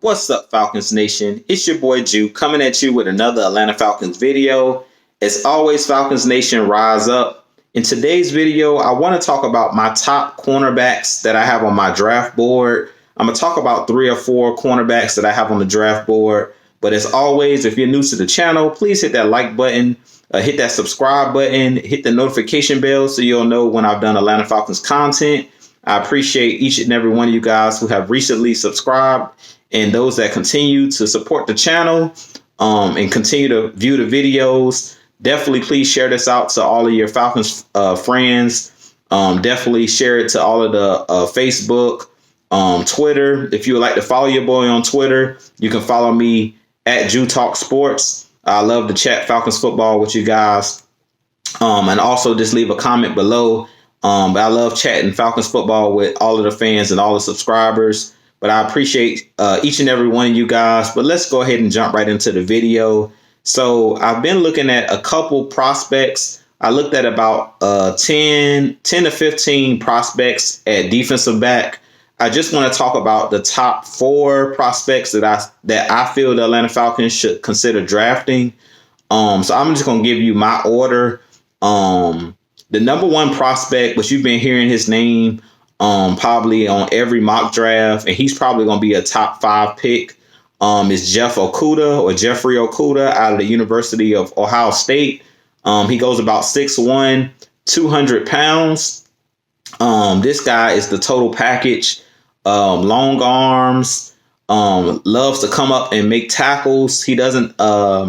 What's up, Falcons Nation? It's your boy Jew coming at you with another Atlanta Falcons video. As always, Falcons Nation, rise up. In today's video, I want to talk about my top cornerbacks that I have on my draft board. I'm going to talk about 3 or 4 cornerbacks that I have on the draft board. But as always, if you're new to the channel, please hit that like button, hit that subscribe button, hit the notification bell so you'll know when I've done Atlanta Falcons content. I appreciate each and every one of you guys who have recently subscribed and those that continue to support the channel and continue to view the videos. Definitely please share this out to all of your Falcons friends. Definitely share it to all of the Facebook, Twitter. If you would like to follow your boy on Twitter, you can follow me at Jew Talk Sports. I love to chat Falcons football with you guys. And also just leave a comment below. But I love chatting Falcons football with all of the fans and all the subscribers. But I appreciate each and every one of you guys. But let's go ahead and jump right into the video. So I've been looking at a couple prospects. I looked at about 10 to 15 prospects at defensive back. I just want to talk about the top 4 prospects that I feel the Atlanta Falcons should consider drafting. So I'm just going to give you my order. The number 1 prospect, which you've been hearing his name probably on every mock draft, and he's probably going to be a top 5 pick, is Jeffrey Okudah out of the University of Ohio State. He goes about 6'1", 200 pounds. This guy is the total package. Long arms, loves to come up and make tackles. He doesn't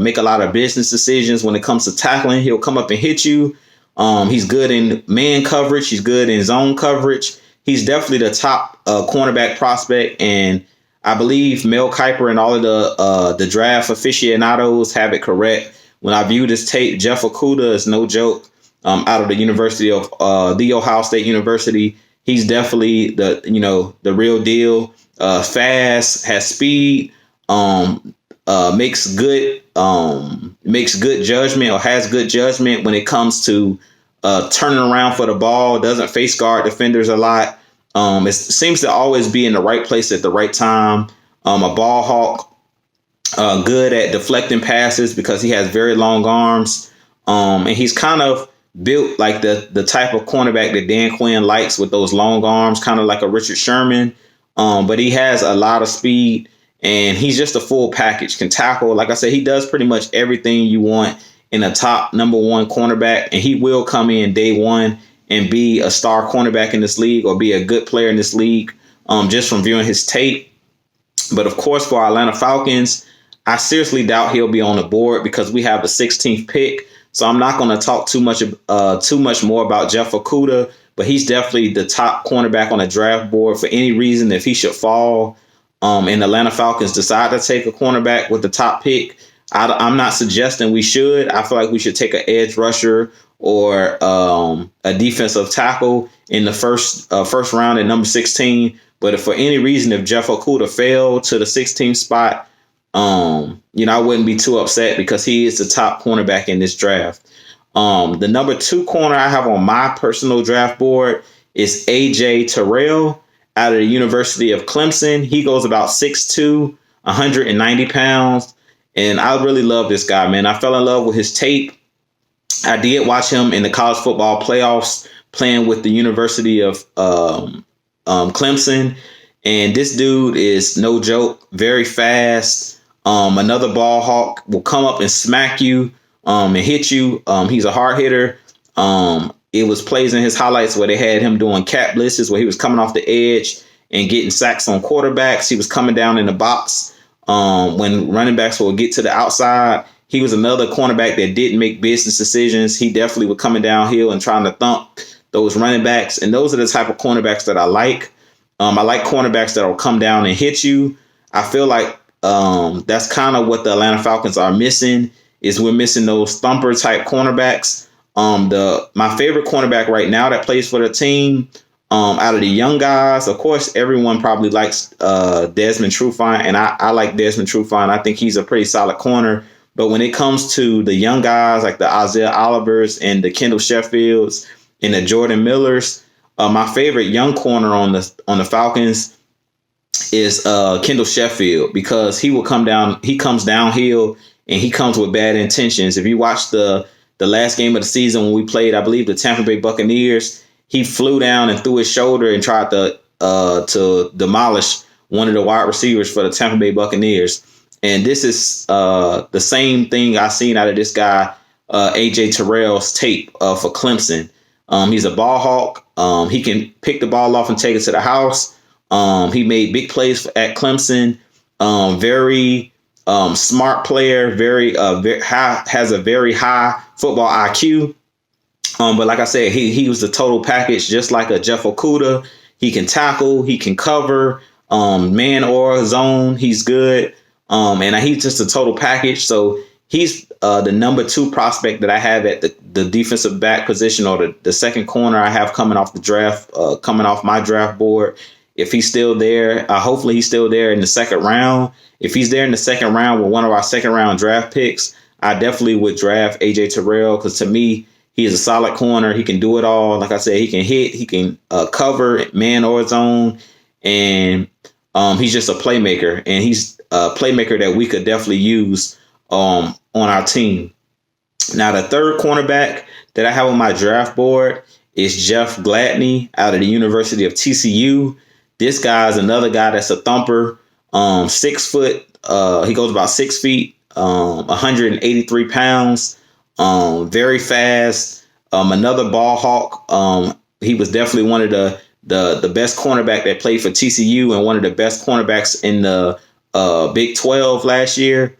make a lot of business decisions when it comes to tackling. He'll come up and hit you. He's good in man coverage. He's good in zone coverage. He's definitely the top cornerback prospect, and I believe Mel Kiper and all of the draft aficionados have it correct. When I view this tape, Jeff Okudah is no joke. Out of the University of the Ohio State University, he's definitely the real deal. Fast, has speed, makes good judgment, or has good judgment when it comes to turning around for the ball. Doesn't face guard defenders a lot. It seems to always be in the right place at the right time. A ball hawk, good at deflecting passes because he has very long arms. And he's kind of built like the type of cornerback that Dan Quinn likes, with those long arms, kind of like a Richard Sherman. But he has a lot of speed, and he's just a full package. Can tackle. Like I said, he does pretty much everything you want in a top number 1 cornerback, and he will come in day one and be a star cornerback in this league, or be a good player in this league, just from viewing his tape. But of course, for our Atlanta Falcons, I seriously doubt he'll be on the board because we have the 16th pick. So I'm not going to talk too much more about Jeff Okudah, but he's definitely the top cornerback on the draft board. For any reason, if he should fall and the Atlanta Falcons decide to take a cornerback with the top pick, I'm not suggesting we should. I feel like we should take an edge rusher or a defensive tackle in the first round at number 16. But if for any reason, if Jeff Okudah fell to the 16th spot, I wouldn't be too upset because he is the top cornerback in this draft. The number 2 corner I have on my personal draft board is Terrell out of the University of Clemson. He goes about 6'2", 190 pounds. And I really love this guy, man. I fell in love with his tape. I did watch him in the college football playoffs playing with the University of Clemson. And this dude is no joke, very fast. Another ball hawk will come up and smack you and hit you. He's a hard hitter. It was plays in his highlights where they had him doing cat blitzes, where he was coming off the edge and getting sacks on quarterbacks. He was coming down in the box when running backs will get to the outside. He was another cornerback that didn't make business decisions. He definitely was coming downhill and trying to thump those running backs. And those are the type of cornerbacks that I like. I like cornerbacks that will come down and hit you. I feel like that's kind of what the Atlanta Falcons are missing. Is we're missing those thumper type cornerbacks. My favorite cornerback right now that plays for the team, out of the young guys, of course, everyone probably likes Desmond Trufant, and I like Desmond Trufant. I think he's a pretty solid corner. But when it comes to the young guys like the Isaiah Olivers and the Kendall Sheffields and the Jordan Millers, my favorite young corner on the Falcons is Kendall Sheffield, because he comes downhill and he comes with bad intentions. If you watch the last game of the season when we played, I believe, the Tampa Bay Buccaneers, he flew down and threw his shoulder and tried to demolish one of the wide receivers for the Tampa Bay Buccaneers. And this is the same thing I seen out of this guy, AJ Terrell's tape for Clemson. He's a ball hawk. He can pick the ball off and take it to the house. He made big plays at Clemson. Very smart player. Very high, has a very high football IQ. But like I said, he was the total package, just like a Jeff Okudah. He can tackle. He can cover. Man or zone. He's good. And he's just a total package. So he's the number 2 prospect that I have at the defensive back position, or the second corner I have coming off the draft, coming off my draft board. If he's still there, hopefully he's still there in the second round. If he's there in the second round with one of our second round draft picks, I definitely would draft AJ Terrell, because to me, he is a solid corner. He can do it all. Like I said, he can hit, he can cover, man or zone, and he's just a playmaker. And he's a playmaker that we could definitely use on our team. Now, the third cornerback that I have on my draft board is Jeff Gladney out of the University of TCU. This guy is another guy that's a thumper. 6 foot. He goes about 6 feet, 183 pounds. Very fast. Another ball hawk. He was definitely one of the best cornerback that played for TCU, and one of the best cornerbacks in the Big 12 last year.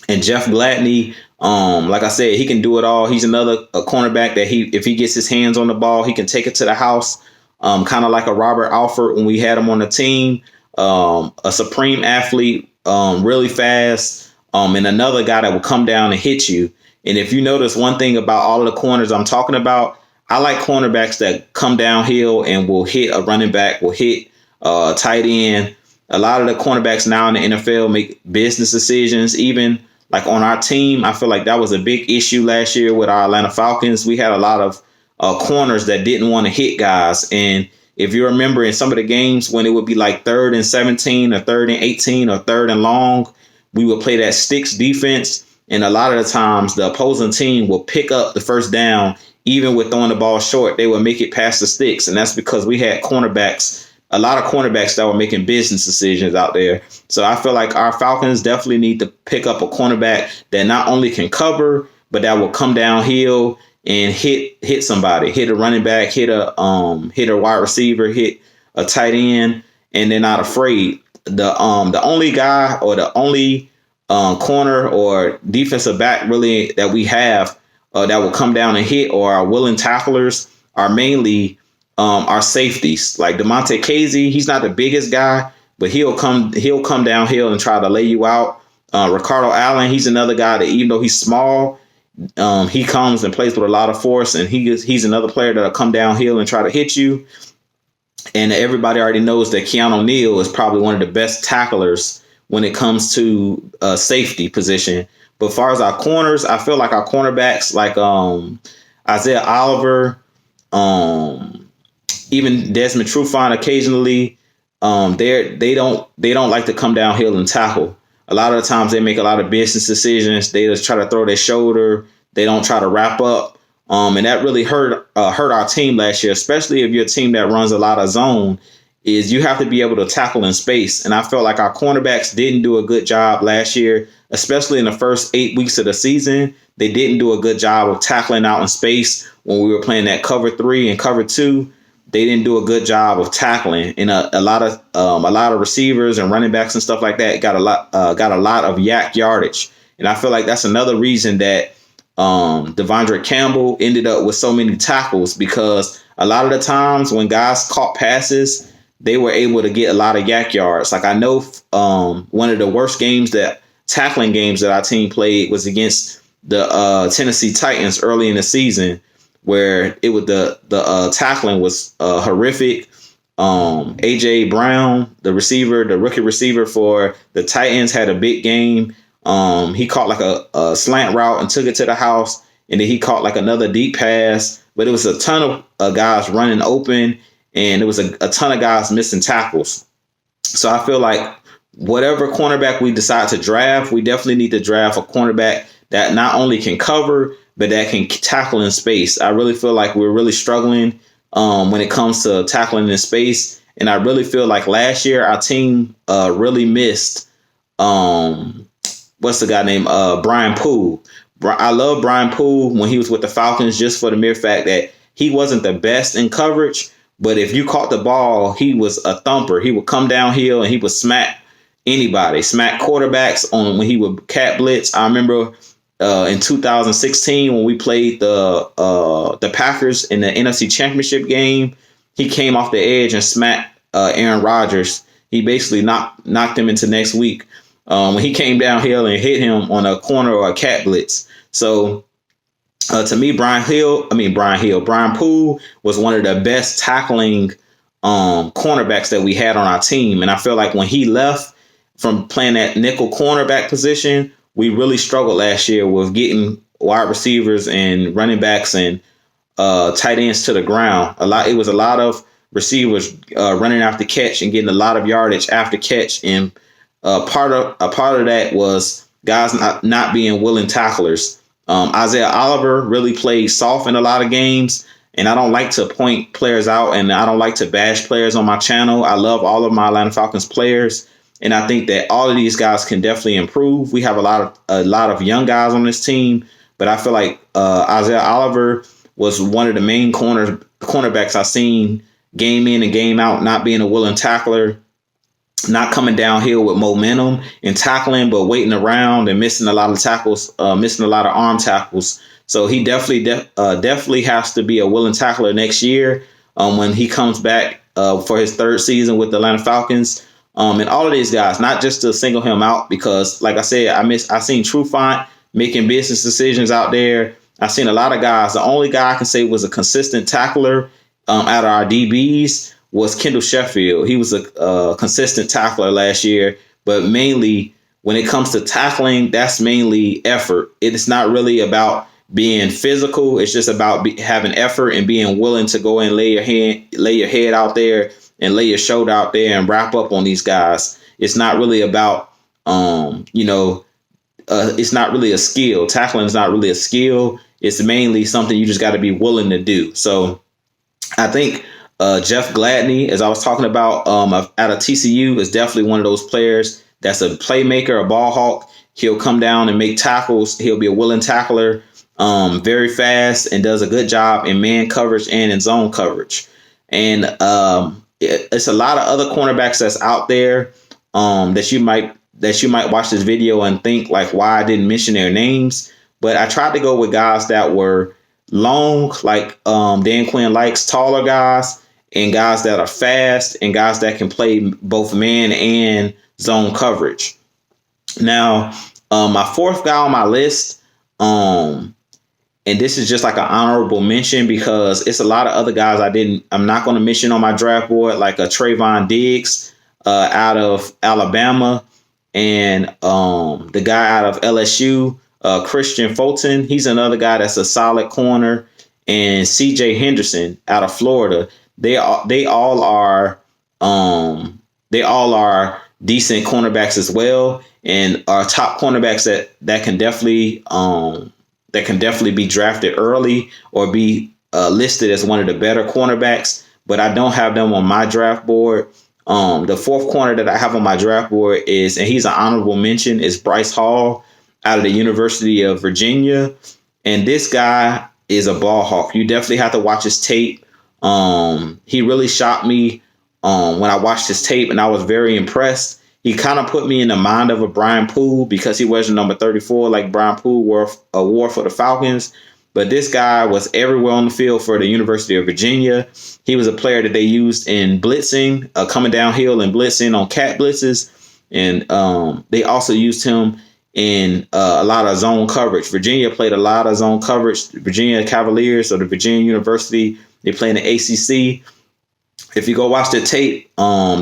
And Jeff Gladney, like I said, he can do it all. He's another cornerback that if he gets his hands on the ball, he can take it to the house. Kind of like a Robert Alford when we had him on the team. A supreme athlete, really fast, and another guy that will come down and hit you. And if you notice one thing about all of the corners I'm talking about, I like cornerbacks that come downhill and will hit a running back, will hit tight end. A lot of the cornerbacks now in the NFL make business decisions. Even like on our team, I feel like that was a big issue last year with our Atlanta Falcons. We had a lot of corners that didn't want to hit guys. And if you remember in some of the games when it would be like 3rd and 17 or 3rd and 18 or 3rd and long, we would play that sticks defense. And a lot of the times the opposing team will pick up the first down, even with throwing the ball short. They would make it past the sticks. And that's because we had a lot of cornerbacks that were making business decisions out there. So I feel like our Falcons definitely need to pick up a cornerback that not only can cover, but that will come downhill and hit somebody, hit a running back, hit a wide receiver, hit a tight end, and they're not afraid. The only guy or the only corner or defensive back really that we have that will come down and hit, or our willing tacklers, are mainly our safeties. Like DeMonte Casey, he's not the biggest guy, but he'll come downhill and try to lay you out. Ricardo Allen, he's another guy that even though he's small, he comes and plays with a lot of force, and he's another player that'll come downhill and try to hit you. And everybody already knows that Keanu Neal is probably one of the best tacklers when it comes to safety position. But as far as our corners, I feel like our cornerbacks, like Isaiah Oliver, even Desmond Trufant occasionally, they don't like to come downhill and tackle. A lot of the times they make a lot of business decisions. They just try to throw their shoulder. They don't try to wrap up. And that really hurt our team last year, especially if you're a team that runs a lot of zone, is you have to be able to tackle in space. And I felt like our cornerbacks didn't do a good job last year, especially in the first 8 weeks of the season. They didn't do a good job of tackling out in space when we were playing that cover 3 and cover 2. They didn't do a good job of tackling, and a lot of receivers and running backs and stuff like that got a lot of yak yardage. And I feel like that's another reason that Devondre Campbell ended up with so many tackles, because a lot of the times when guys caught passes, they were able to get a lot of yak yards. Like I know one of the worst tackling games that our team played was against the Tennessee Titans early in the season, where it was the tackling was horrific. AJ Brown, the rookie receiver for the Titans, had a big game. He caught like a slant route and took it to the house, and then he caught like another deep pass. But it was a ton of guys running open, and it was a ton of guys missing tackles. So I feel like whatever cornerback we decide to draft, we definitely need to draft a cornerback that not only can cover, but that can tackle in space. I really feel like we're really struggling when it comes to tackling in space. And I really feel like last year our team really missed what's the guy named Brian Poole. I love Brian Poole when he was with the Falcons, just for the mere fact that he wasn't the best in coverage. But if you caught the ball, he was a thumper. He would come downhill and he would smack anybody, smack quarterbacks on when he would cat blitz. I remember in 2016 when we played the Packers in the NFC Championship game, he came off the edge and smacked Aaron Rodgers. He basically knocked him into next week when he came downhill and hit him on a corner or a cat blitz. So to me, Brian Poole was one of the best tackling cornerbacks that we had on our team. And I feel like when he left from playing that nickel cornerback position, we really struggled last year with getting wide receivers and running backs and tight ends to the ground. It was a lot of receivers running after catch and getting a lot of yardage after catch. And part of that was guys not being willing tacklers. Isaiah Oliver really played soft in a lot of games, and I don't like to point players out, and I don't like to bash players on my channel. I love all of my Atlanta Falcons players, and I think that all of these guys can definitely improve. We have a lot of young guys on this team, but I feel like Isaiah Oliver was one of the main cornerbacks I seen game in and game out, not being a willing tackler, not coming downhill with momentum and tackling, but waiting around and missing a lot of tackles, missing a lot of arm tackles. So he definitely has to be a willing tackler next year when he comes back for his third season with the Atlanta Falcons. And all of these guys, not just to single him out, because like I said, I seen Trufant making business decisions out there. I seen a lot of guys. The only guy I can say was a consistent tackler out of our DBs was Kendall Sheffield. He was a consistent tackler last year, but mainly when it comes to tackling, that's mainly effort. It's not really about being physical. It's just about having effort and being willing to go and lay your head out there and lay your shoulder out there and wrap up on these guys. It's not really about, it's not really a skill. Tackling is not really a skill. It's mainly something you just got to be willing to do. So I think Jeff Gladney, as I was talking about out of TCU, is definitely one of those players that's a playmaker, a ball hawk. He'll come down and make tackles. He'll be a willing tackler, very fast, and does a good job in man coverage and in zone coverage. And it's a lot of other cornerbacks that's out there that you might watch this video and think like why I didn't mention their names. But I tried to go with guys that were long, like Dan Quinn likes taller guys, and guys that are fast, and guys that can play both man and zone coverage. Now, my fourth guy on my list, and this is just like an honorable mention because it's a lot of other guys I'm not going to mention on my draft board, like a Trayvon Diggs out of Alabama, and the guy out of LSU, Christian Fulton. He's another guy that's a solid corner, and CJ Henderson out of Florida. They all are decent cornerbacks as well, and are top cornerbacks that can definitely be drafted early or be listed as one of the better cornerbacks. But I don't have them on my draft board. The fourth corner that I have on my draft board and he's an honorable mention, is Bryce Hall out of the University of Virginia. And this guy is a ball hawk. You definitely have to watch his tape. He really shocked me when I watched his tape, and I was very impressed. He kind of put me in the mind of a Brian Poole because he wasn't number 34 like Brian Poole wore for the Falcons. But this guy was everywhere on the field for the University of Virginia. He was a player that they used in blitzing, coming downhill and blitzing on cat blitzes. And they also used him in a lot of zone coverage. Virginia played a lot of zone coverage. Virginia Cavaliers, or the Virginia University, they play in the ACC. If you go watch the tape,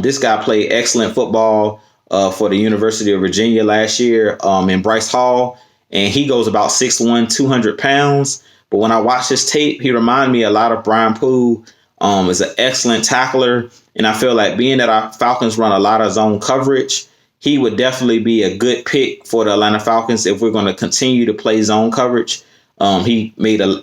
this guy played excellent football for the University of Virginia last year in Bryce Hall. And he goes about 6'1", 200 pounds. But when I watched his tape, he reminded me a lot of Brian Poole. Is an excellent tackler And I feel like being that our Falcons run a lot of zone coverage, he would definitely be a good pick for the Atlanta Falcons if we're going to continue to play zone coverage. He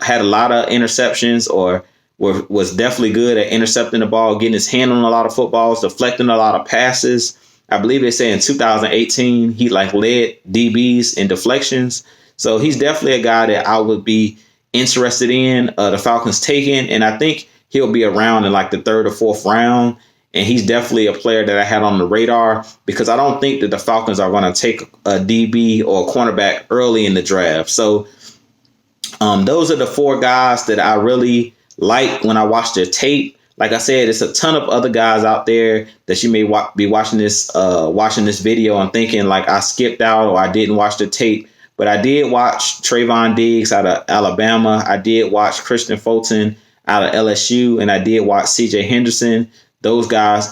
had a lot of interceptions, or was definitely good at intercepting the ball, getting his hand on a lot of footballs, deflecting a lot of passes. I believe they say in 2018 he led DBs in deflections. So he's definitely a guy that I would be interested in the Falcons taking, and I think he'll be around in like the 3rd or 4th round. And he's definitely a player that I had on the radar, because I don't think that the Falcons are going to take a DB or a cornerback early in the draft. So those are the 4 guys that I really like when I watch their tape. Like I said, it's a ton of other guys out there that you may be watching this video and thinking like I skipped out or I didn't watch the tape. But I did watch Trayvon Diggs out of Alabama. I did watch Christian Fulton out of LSU, and I did watch C.J. Henderson. Those guys,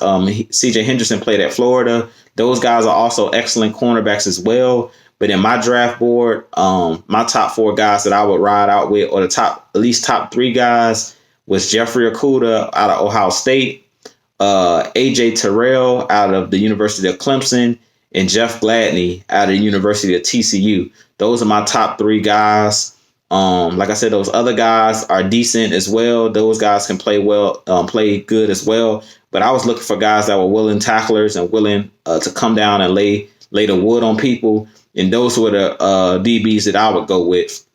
C.J. Henderson played at Florida. Those guys are also excellent cornerbacks as well. But in my draft board, my top 4 guys that I would ride out with, or at least top 3 guys, was Jeffrey Okudah out of Ohio State, A.J. Terrell out of the University of Clemson, and Jeff Gladney out of the University of TCU. Those are my top 3 guys. Like I said, those other guys are decent as well. Those guys can play good as well. But I was looking for guys that were willing tacklers and willing to come down and lay the wood on people. And those were the DBs that I would go with.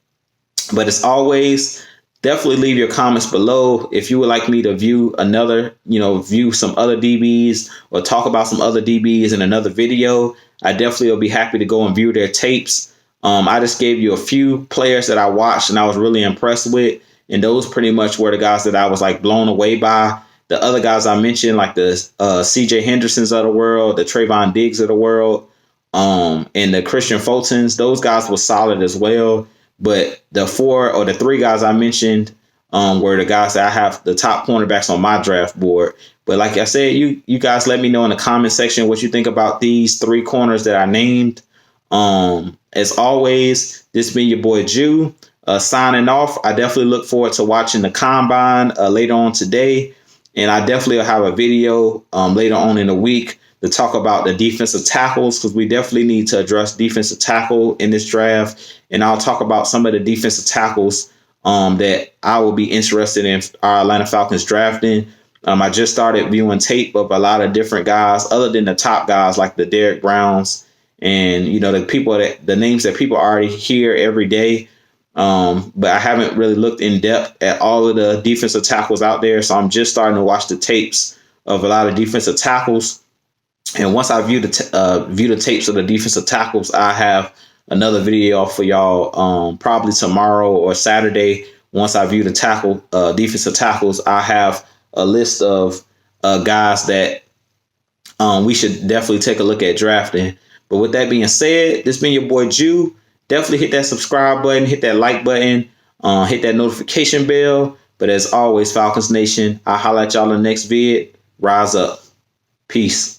But as always, definitely leave your comments below if you would like me to view some other DBs or talk about some other DBs in another video. I definitely will be happy to go and view their tapes. I just gave you a few players that I watched and I was really impressed with. And those pretty much were the guys that I was like blown away by. The other guys I mentioned, like the C.J. Hendersons of the world, the Trayvon Diggs of the world, and the Christian Fultons, those guys were solid as well. But the 3 guys I mentioned were the guys that I have the top cornerbacks on my draft board. But like I said, you guys let me know in the comment section what you think about these 3 corners that I named. As always, this has been your boy Jew signing off. I definitely look forward to watching the combine later on today. And I definitely will have a video later on in the week to talk about the defensive tackles, because we definitely need to address defensive tackle in this draft. And I'll talk about some of the defensive tackles that I will be interested in our Atlanta Falcons drafting. I just started viewing tape of a lot of different guys other than the top guys like the Derrick Browns and, the names that people already hear every day. But I haven't really looked in depth at all of the defensive tackles out there. So I'm just starting to watch the tapes of a lot of defensive tackles. And once I view the tapes of the defensive tackles, I have another video for y'all probably tomorrow or Saturday. Once I view the defensive tackles, I have a list of guys that we should definitely take a look at drafting. But with that being said, this has been your boy Jew. Definitely hit that subscribe button, hit that like button, hit that notification bell. But as always, Falcons Nation, I'll holler at y'all in the next vid. Rise up. Peace.